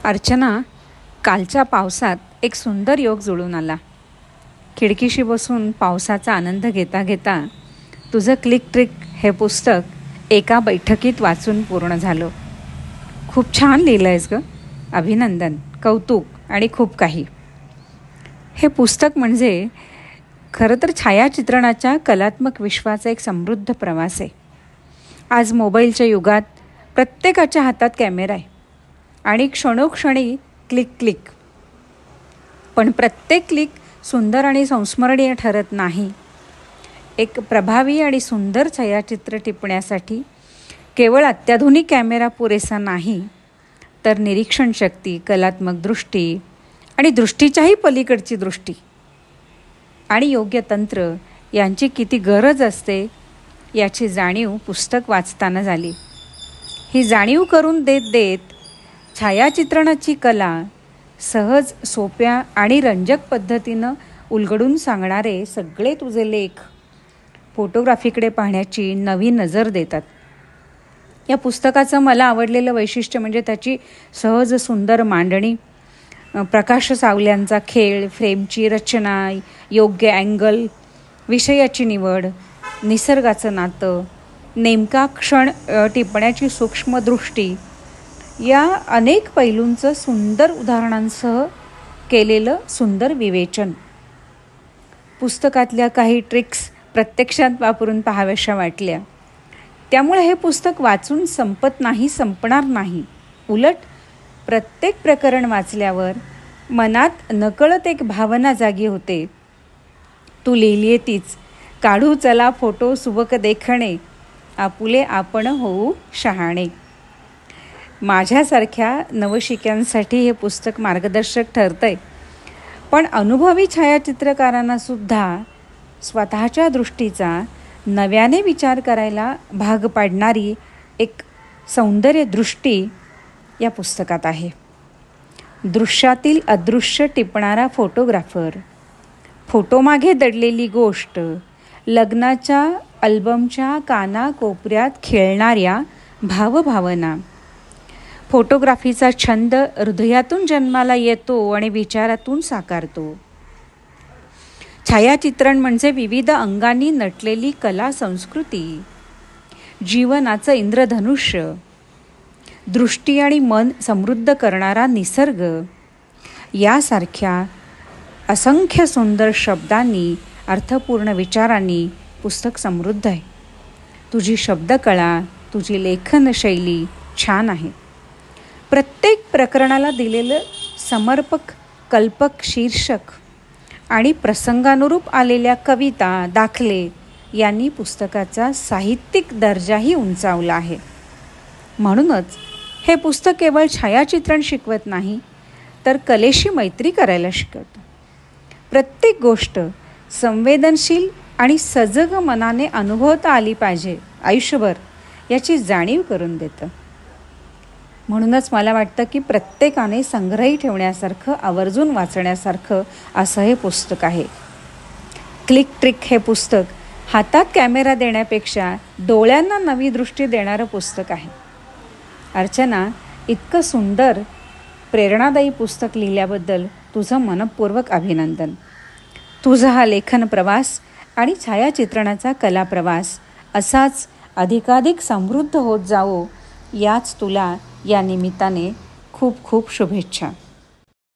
अर्चना, कालच्या पावसात एक सुंदर योग जुळून आला. खिडकीशी बसून पावसाचा आनंद घेता घेता तुझं क्लिक ट्रिक हे पुस्तक एका बैठकीत वाचून पूर्ण झालं. खूप छान लिहिलं आहेस गं. अभिनंदन, कौतुक आणि खूप काही. हे पुस्तक म्हणजे खरं तर छायाचित्रणाच्या कलात्मक विश्वाचा एक समृद्ध प्रवास आहे. आज मोबाईलच्या युगात प्रत्येकाच्या हातात कॅमेरा आहे आणि क्षणोक्षणी क्लिक क्लिक. पण प्रत्येक क्लिक सुंदर आणि संस्मरणीय ठरत नाही. एक प्रभावी आणि सुंदर छायाचित्र टिपण्यासाठी केवळ अत्याधुनिक कॅमेरा पुरेसा नाही, तर निरीक्षण शक्ती, कलात्मक दृष्टी आणि दृष्टीच्याही पलीकडची दृष्टी आणि योग्य तंत्र यांची किती गरज असते याची जाणीव पुस्तक वाचताना झाली. ही जाणीव करून देत देत छायाचित्रणाची कला सहज, सोप्या आणि रंजक पद्धतीनं उलगडून सांगणारे सगळे तुझे लेख फोटोग्राफीकडे पाहण्याची नवी नजर देतात. या पुस्तकाचं मला आवडलेलं वैशिष्ट्य म्हणजे त्याची सहज सुंदर मांडणी, प्रकाश सावल्यांचा खेळ, फ्रेमची रचना, योग्य अँगल, विषयाची निवड, निसर्गाचं नातं, नेमका क्षण टिपण्याची सूक्ष्म दृष्टी, या अनेक पैलूंचं सुंदर उदाहरणांसह केलेलं सुंदर विवेचन. पुस्तकातल्या काही ट्रिक्स प्रत्यक्षात वापरून पाहाव्याशा वाटल्या. त्यामुळे हे पुस्तक वाचून संपत नाही, संपणार नाही. उलट प्रत्येक प्रकरण वाचल्यावर मनात नकळत एक भावना जागी होते. तू लिहिलीये तीच, काढू चला फोटो सुबक देखणे, आपुले आपण होऊ शहाणे. माझ्यासारख्या नवशिक्यांसाठी हे पुस्तक मार्गदर्शक ठरतंय. पण अनुभवी छायाचित्रकारांना सुद्धा स्वतःच्या दृष्टीचा नव्याने विचार करायला भाग पाडणारी एक सौंदर्य दृष्टी या पुस्तकात आहे. दृश्यातील अदृश्य टिपणारा फोटोग्राफर, फोटोमागे दडलेली गोष्ट, लग्नाच्या अल्बमच्या कानाकोपऱ्यात खेळणाऱ्या भावभावना. फोटोग्राफीचा छंद हृदयातून जन्माला येतो आणि विचारातून साकारतो. छायाचित्रण म्हणजे विविध अंगांनी नटलेली कला संस्कृती, जीवनाचं इंद्रधनुष्य, दृष्टी आणि मन समृद्ध करणारा निसर्ग. यासारख्या असंख्य सुंदर शब्दांनी, अर्थपूर्ण विचारांनी पुस्तक समृद्ध आहे. तुझी शब्दकळा, तुझी लेखनशैली छान आहे. प्रत्येक प्रकरणाला दिलेलं समर्पक, कल्पक शीर्षक आणि प्रसंगानुरूप आलेल्या कविता, दाखले यांनी पुस्तकाचा साहित्यिक दर्जाही उंचावला आहे. म्हणूनच हे पुस्तक केवळ छायाचित्रण शिकवत नाही, तर कलेशी मैत्री करायला शिकवतं. प्रत्येक गोष्ट संवेदनशील आणि सजग मनाने अनुभवता आली पाहिजे आयुष्यभर, याची जाणीव करून देतं. म्हणूनच मला वाटतं की प्रत्येकाने संग्रही ठेवण्यासारखं, आवर्जून वाचण्यासारखं असं हे पुस्तक आहे. क्लिक ट्रिक हे पुस्तक हातात कॅमेरा देण्यापेक्षा डोळ्यांना नवी दृष्टी देणारं पुस्तक आहे. अर्चना, इतकं सुंदर, प्रेरणादायी पुस्तक लिहिल्याबद्दल तुझं मनःपूर्वक अभिनंदन. तुझा हा लेखन प्रवास आणि छायाचित्रणाचा कला प्रवास असाच अधिकाधिक समृद्ध होत जावो, याच तुला या निमित्ताने खूप खूप शुभेच्छा.